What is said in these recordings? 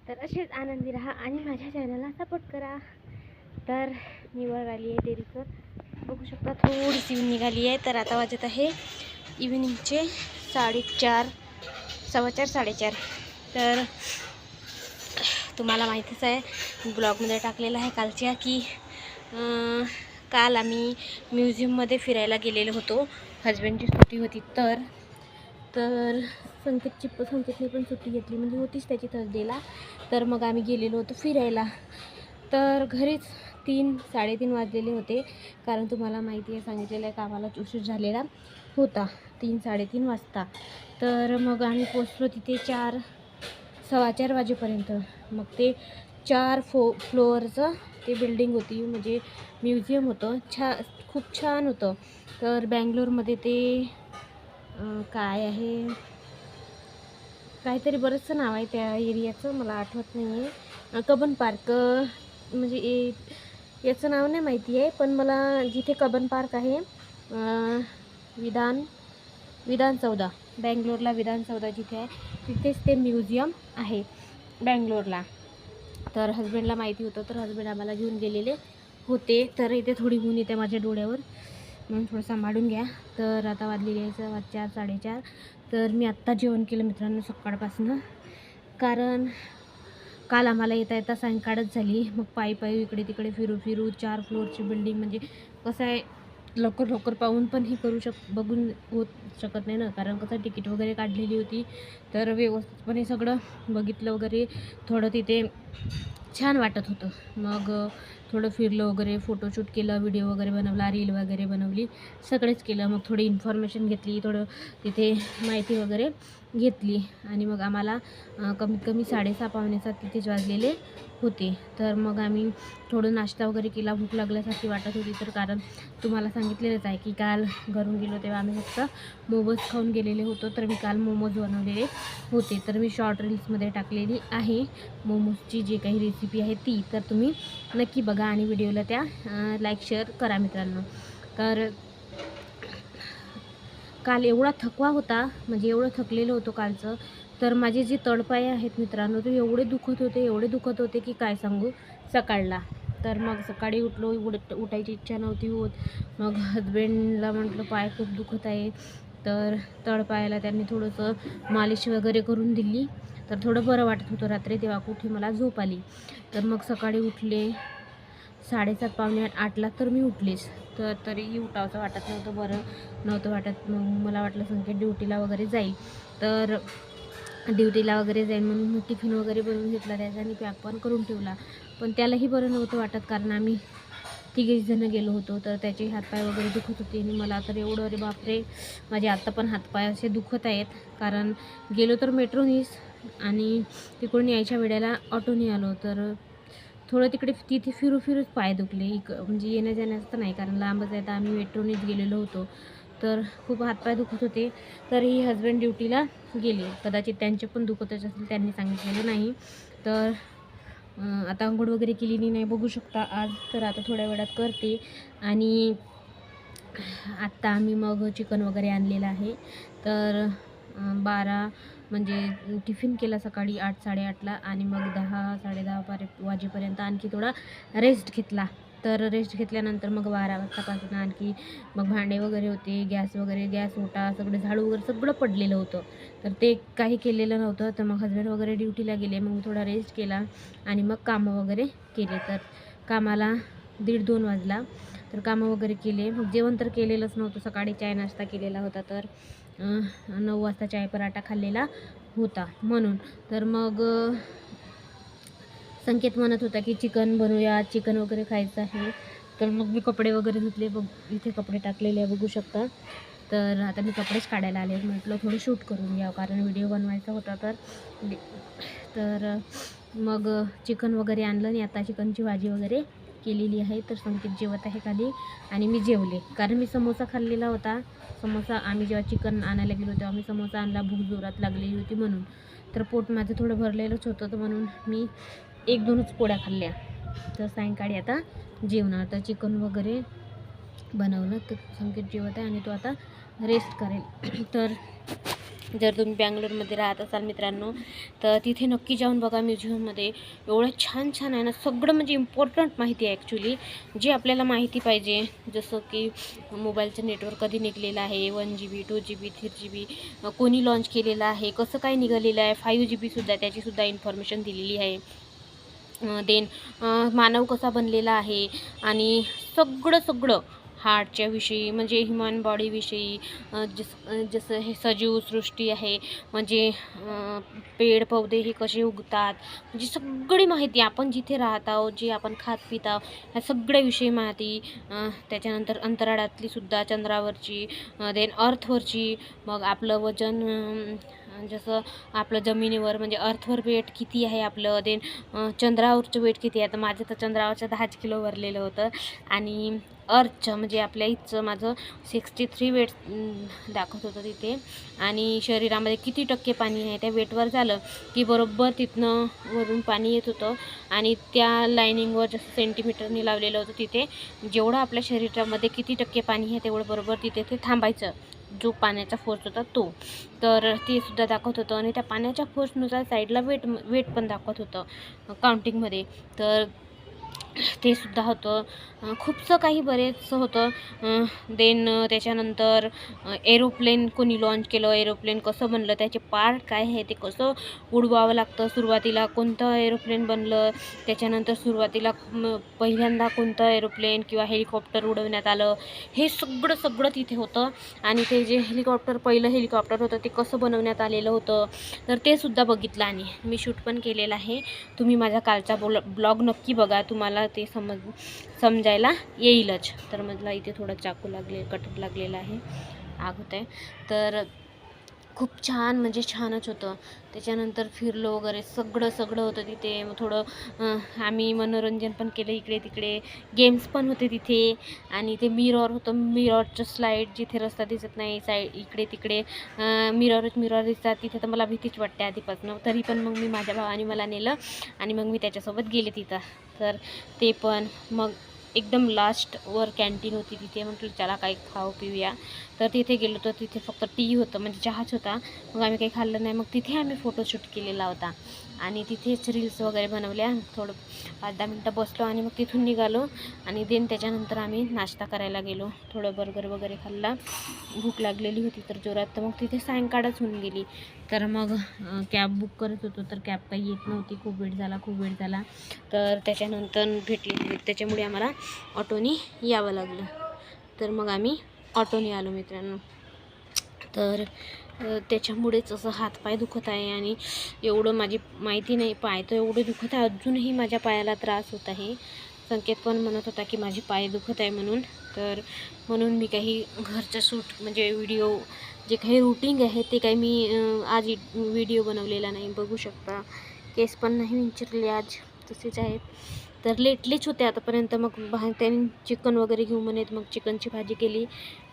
तर असेच आनंदी राहा आणि माझ्या चॅनलला सपोर्ट करा. तर मी वर आली आहे डेअरीवर, बघू शकता थोडीशी निघाली आहे. तर आता वाजत आहे इव्हिनिंगचे 4:30, 4:15, 4:30. तर तुम्हाला माहितीच आहे ब्लॉगमध्ये टाकलेलं आहे कालच्या की काल आम्ही म्युझियममध्ये फिरायला गेलेलो होतो. हजबंडची सुट्टी होती तर संकेतने पण सुट्टी घेतली, म्हणजे होतीच त्याची थर्सडेला. तर मग आम्ही गेलेलो होतो फिरायला. तर घरीच 3-3:30 वाजलेले होते, कारण तुम्हाला माहिती आहे सांगितलेलं आहे कामाला उशीर झालेला होता 3-3:30 वाजता. तर मग आम्ही पोचलो तिथे 4-4:15 वाजेपर्यंत. मग ते 4 फ्लोअरचं ते बिल्डिंग होती, म्हणजे म्युझियम होतं. खूप छान होतं. तर बँगलोरमध्ये ते काय आहे, काहीतरी बरंचसं नाव आहे त्या एरियाचं, मला आठवत नाही आहे. कबन पार्क, म्हणजे याचं नाव नाही माहिती आहे, पण मला जिथे कबन पार्क आहे विधान चौदा, बँगलोरला विधान चौदा जिथे आहे तिथेच ते म्युझियम आहे बँगलोरला. तर हजबंडला माहिती होतं, तर हजबंड आम्हाला घेऊन गेलेले होते. तर इथे थोडी ऊन येते माझ्या डोळ्यावर, म्हणून थोडं सांभाळून घ्या. तर आता वाजलेली आहे 4, 4:30. तर मी आत्ता जेवण केलं मित्रांनो सकाळपासून, कारण काल आम्हाला येता सायंकाळच झाली. मग पायी इकडे तिकडे फिरू 4 फ्लोअरची बिल्डिंग, म्हणजे कसं आहे लवकर पाहून पण हे बघून होत शकत नाही ना, कारण कसं तिकीट वगैरे काढलेली होती. तर व्यवस्थितपणे सगळं बघितलं वगैरे, थोडं तिथे छान वाटत होतं. मग थोडं फिरलं वगैरे, फोटोशूट केलं, व्हिडिओ वगैरे बनवला, रील वगैरे बनवली, सगळंच केलं. मग थोडी इन्फॉर्मेशन घेतली, थोडं तिथे माहिती वगैरे घेतली. आणि मग आम्हाला कमीत कमी 6:30 पावणे 7 तिथेच वाजलेले होते. तर मग आम्ही थोडं नाश्ता वगैरे केला, भूक लागल्यासारखी वाटत होती. तर कारण तुम्हाला सांगितलेलंच आहे की काल घरून गेलो तेव्हा आम्ही फक्त मोमोज खाऊन गेलेले होतो. तर मी काल मोमोज बनवलेले होते, तर मी शॉर्ट रील्समध्ये टाकलेली आहे मोमोजची जी काही रेसिपी आहे ती. तर तुम्ही नक्की बघा आणि व्हिडिओला त्या लाईक शेअर करा मित्रांनो. तर काल एवढा थकवा होता, म्हणजे एवढं थकलेलं होतं कालचं. तर माझे जे तळपाय आहेत मित्रांनो ते एवढे दुखत होते की काय सांगू सकाळला. तर मग सकाळी उठलो, उठायची इच्छा नव्हती होत. मग हजबंडला म्हटलं पाय खूप दुखत आहे, तर तळपायाला त्यांनी थोडंसं मालिश वगैरे करून दिली. तर थोडं बरं वाटत होतं रात्री, तेव्हा कुठे मला झोप आली. तर मग सकाळी उठले 7:30 पावणे 8ला, तर मी उठलीच. तर तरीही उठावंसं वाटत नव्हतं, बरं नव्हतं वाटत. मग मला वाटलं संकेत ड्युटीला वगैरे जाईल, तर ड्युटीला वगैरे जाईल म्हणून मी टिफिन वगैरे बनवून घेतला त्याचा आणि पॅक पण करून ठेवला. पण त्यालाही बरं नव्हतं वाटत, कारण आम्ही 3 जणं गेलो होतो. तर त्याचे हातपाय वगैरे दुखत होते आणि मला तर एवढं, अरे बापरे, माझे आत्ता पण हातपाय असे दुखत आहेत. कारण गेलो तर मेट्रोनीच आणि तिकडून यायच्या वेळेला ऑटोनी आलो. तर थोडं तिथे फिरूच पाय दुखले. म्हणजे येण्या जाण्याचं नाही, कारण लांबच आहे. तर आम्ही मेट्रोनीच गेलेलो होतो. तर खूप हातपाय दुखत होते. तरीही हजबंड ड्युटीला गेले. कदाचित त्यांचे पण दुखतच असेल, त्यांनी सांगितलेलं नाही. तर आता अंघोळ वगैरे केलेली नाही, बघू शकता आज. तर आता थोड्या वेळात करते. आणि आत्ता आम्ही मग चिकन वगैरे आणलेलं आहे. तर 12 म्हणजे टिफिन केला सकाळी 8, 8:30ला आणि मग 10, 10:30 वाजेपर्यंत आणखी थोडा रेस्ट घेतला. तर रेस्ट घेतल्यानंतर मग 12 वाजतापासून आणखी मग भांडे वगैरे होते, गॅस ओटा सगळं, झाडू वगैरे सगळं पडलेलं होतं. तर ते काही केलेलं नव्हतं. तर मग हजबंड वगैरे ड्युटीला गेले, मग थोडा रेस्ट केला आणि मग कामं वगैरे केले. तर कामाला 1:30-2 वाजला. तर कामं वगैरे केले. मग जेवण तर केलेलंच नव्हतं, सकाळी चाय नाश्ता केलेला होता. तर 9 वाजता चाय पराठा खाल्लेला होता म्हणून. तर मग संकेत म्हणत होता की चिकन बनवूया, चिकन वगैरे खायचं आहे. तर मग मी कपडे वगैरे धुतले, इथे कपडे टाकलेले आहे बघू शकता. तर आता मी कपडेच काढायला आले, म्हटलं थोडं शूट करून घ्या, कारण व्हिडिओ बनवायचा होता. तर मग चिकन वगैरे आणलं आणि आता चिकनची भाजी वगैरे केलेली आहे. तर संकेत जेवत आहे खाली आणि मी जेवले, कारण मी समोसा खाल्लेला होता. आम्ही जेव्हा चिकन आणायला गेलो तेव्हा मी समोसा आणला, भूक जोरात लागलेली होती म्हणून. तर पोट माझं थोडं भरलेलंच होतं, तर म्हणून मी 1-2च पोळ्या खाल्ल्या. तर सायंकाळी आता जेवणार. तर चिकन वगैरे बनवलं, तर संकेत जेवत आहे आणि तो आता रेस्ट करेल. तर जर तुम्ही बँगलोरमध्ये राहत असाल मित्रांनो तर तिथे नक्की जाऊन बघा. म्युझियममध्ये एवढं छान छान आहे ना, सगळं म्हणजे इम्पॉर्टंट माहिती आहे ॲक्च्युली, जी आपल्याला माहिती पाहिजे. जसं की मोबाईलचं नेटवर्क कधी निघालेलं आहे, 1 GB 2 GB 3 GB, कोणी लॉन्च केलेलं आहे, कसं काय निघालेलं आहे, 5 GB त्याचीसुद्धा इन्फॉर्मेशन दिलेली आहे. देन मानव कसा बनलेला आहे आणि सगळं सगळं हार्टच्या विषयी, म्हणजे ह्युमन बॉडीविषयी, जसं हे सजीव सृष्टी आहे, म्हणजे पेड पौधे हे कसे उगतात, म्हणजे सगळी माहिती आपण जिथे राहत आहोत, जे आपण खात पित आहोत, ह्या सगळ्याविषयी माहिती. त्याच्यानंतर अंतराळातली सुद्धा, चंद्रावरची, देन अर्थवरची. मग आपलं वजन, जसं आपलं जमिनीवर म्हणजे अर्थवर वेट किती आहे आपलं, देन चंद्रावरचं वेट किती आहे. तर माझं तर चंद्रावरचं 10 किलो भरलेलं होतं आणि अर्थचं म्हणजे आपल्या इथचं माझं 63 वेट दाखवत होतं तिथे. आणि शरीरामध्ये किती टक्के पाणी आहे त्या वेटवर झालं की बरोबर तिथनं वरून पाणी येत होतं आणि त्या लाईनिंगवर जसं सेंटीमीटरने लावलेलं होतं तिथे जेवढं आपल्या शरीरामध्ये किती टक्के पाणी आहे तेवढं बरोबर तिथे ते थांबायचं, जो पाण्याचा फोर्स होता तो. तर ते सुद्धा दाखवत होतं आणि त्या पाण्याच्या फोर्सनुसार साईडला वेट पण दाखवत होतं काउंटिंगमध्ये. तर ते सुद्धा होतं. खूपसं काही बरेचसं होतं. देन त्याच्यानंतर एरोप्लेन कोणी लॉन्च केलं, एरोप्लेन कसं बनलं, त्याचे पार्ट काय आहे, ते कसं उडवावं लागतं, सुरुवातीला कोणतं एरोप्लेन बनलं, त्याच्यानंतर सुरुवातीला पहिल्यांदा कोणतं एरोप्लेन किंवा हेलिकॉप्टर उडवण्यात आलं, हे सगळं सगळं तिथे होतं. आणि ते जे पहिलं हेलिकॉप्टर होतं ते कसं बनवण्यात आलेलं होतं, तर ते सुद्धा बघितलं आणि मी शूट पण केलेलं आहे. तुम्ही माझा कालचा ब्लॉग नक्की बघा, तुम्हाला ते समजायला येईलच. तर मला इथे थोडं चाकू कटर लागलेला आहे, आग होत आहे. तर खूप छान, म्हणजे छानच होतं. त्याच्यानंतर फिरलो वगैरे, सगळं सगळं होतं तिथे. मग थोडं आम्ही मनोरंजन पण केलं, इकडे तिकडे गेम्स पण होते तिथे. आणि ते मिरर होतं, मिररचं स्लाईड, जिथे रस्ता दिसत नाही, इकडे तिकडे मिरर दिसतात तिथे. तर मला भीतीच वाटते आधीपासून, तरी पण मग मी, माझ्या भावाने मला नेलं आणि मग मी त्याच्यासोबत गेले तिथं. तर ते पण. मग एकदम लास्टवर कॅन्टीन होती तिथे, म्हटलं चला काही खाऊ पिऊया. तर तिथे गेलो तर तिथे फक्त टी होतं, म्हणजे चहाच होता. मग आम्ही काही खाल्लं नाही. मग तिथे आम्ही फोटोशूट केलेला होता आणि तिथेच रील्स वगैरे बनवल्या. थोडं 5-10 मिनटं बसलो आणि मग तिथून निघालो. आणि देन त्याच्यानंतर आम्ही नाश्ता करायला गेलो. थोडं बर्गर वगैरे खाल्ला, भूक लागलेली होती तर जोरात. तर मग तिथे सायंकाळच होऊन गेली. तर मग कॅब बुक करत होतो तर कॅब काही येत नव्हती, खूप वेळ झाला. तर त्याच्यानंतर भेटली नाही, त्याच्यामुळे आम्हाला ऑटोनी यावं लागलं. तर मग आम्ही ऑटोने आलो मित्रांनो. तर त्याच्यामुळेच असं हातपाय दुखत आहे आणि एवढं, माझी माहिती नाही, पाय तर एवढे दुखत आहे, अजूनही माझ्या पायाला त्रास होत आहे. संकेत पण म्हणत होता की माझी पाय दुखत आहे म्हणून. तर म्हणून मी काही घरचं शूट, म्हणजे व्हिडिओ जे काही रूटिंग आहे ते काही मी आज व्हिडिओ बनवलेला नाही. बघू शकता, केस पण नाही विंचरले आज, तसेच आहेत. तर लेटलेच होते आतापर्यंत. मग त्यांनी चिकन वगैरे घेऊ म्हणत, मग चिकनची भाजी केली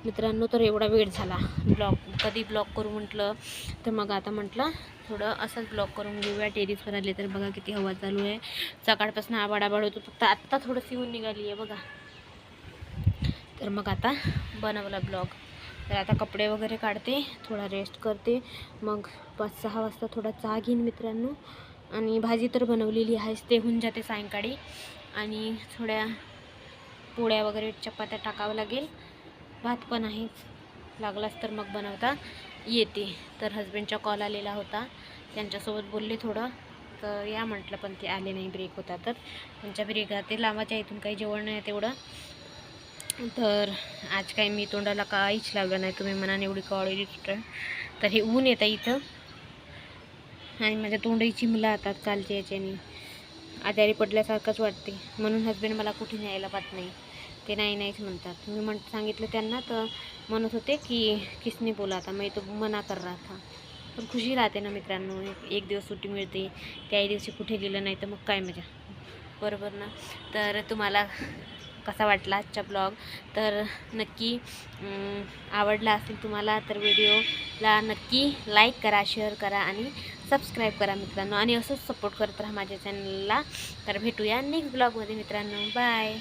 मित्रांनो. तर एवढा वेळ झाला, कधी ब्लॉग करू म्हटलं, तर मग आता म्हटलं थोडं असंच ब्लॉग करून घेऊया. टेरिसवर आले तर बघा किती हवा चालू आहे. सकाळपासून आबाड होतो, फक्त आत्ता थोडंशी ऊन निघाली आहे बघा. तर मग आता बनवला ब्लॉग. तर आता कपडे वगैरे काढते, थोडा रेस्ट करते, मग 5-6 वाजता थोडा चहा घेईन मित्रांनो. आणि भाजी तर बनवलेली आहेच, ते होऊन जाते सायंकाळी. आणि थोड्या पोळ्या वगैरे, चपात्या टाकावं लागेल. भात पण आहेच, लागलाच तर मग बनवता येते. तर हजबंडचा कॉल आलेला होता, त्यांच्यासोबत बोलले थोडं. तर या म्हटलं, पण ते आले नाही, ब्रेक होता. तर त्यांच्या ब्रेक ते लावायच्या, इथून काही जेवण नाही तेवढं. तर आज काही मी तोंडाला काहीच लावलं नाही. तुम्ही म्हणाने एवढी काळी दिसतं, तर हे ऊन येतं इथं आणि माझ्या तोंडही चिमला आता कालच्या याच्याने, आजारी पडल्यासारखंच वाटते. म्हणून हजबंड मला कुठे न्यायला पाहत नाही, ते नाहीच म्हणतात. मी सांगितलं त्यांना, तर म्हणत होते की किसने बोला आता, मैं तो मना कर रहा था. पण खुशी राहते ना मित्रांनो, एक दिवस सुट्टी मिळते, त्याही दिवशी कुठे गेलं नाही तर मग काय मजा, बरोबर ना. तर तुम्हाला कसा वाटला आजचा ब्लॉग, तर नक्की आवडला असेल तुम्हाला तर व्हिडिओला नक्की लाईक करा, शेअर करा आणि सबस्क्राईब करा मित्रांनो. आणि असंच सपोर्ट करत राहा माझ्या चॅनलला. तर भेटूया नेक्स्ट ब्लॉगमध्ये मित्रांनो. बाय.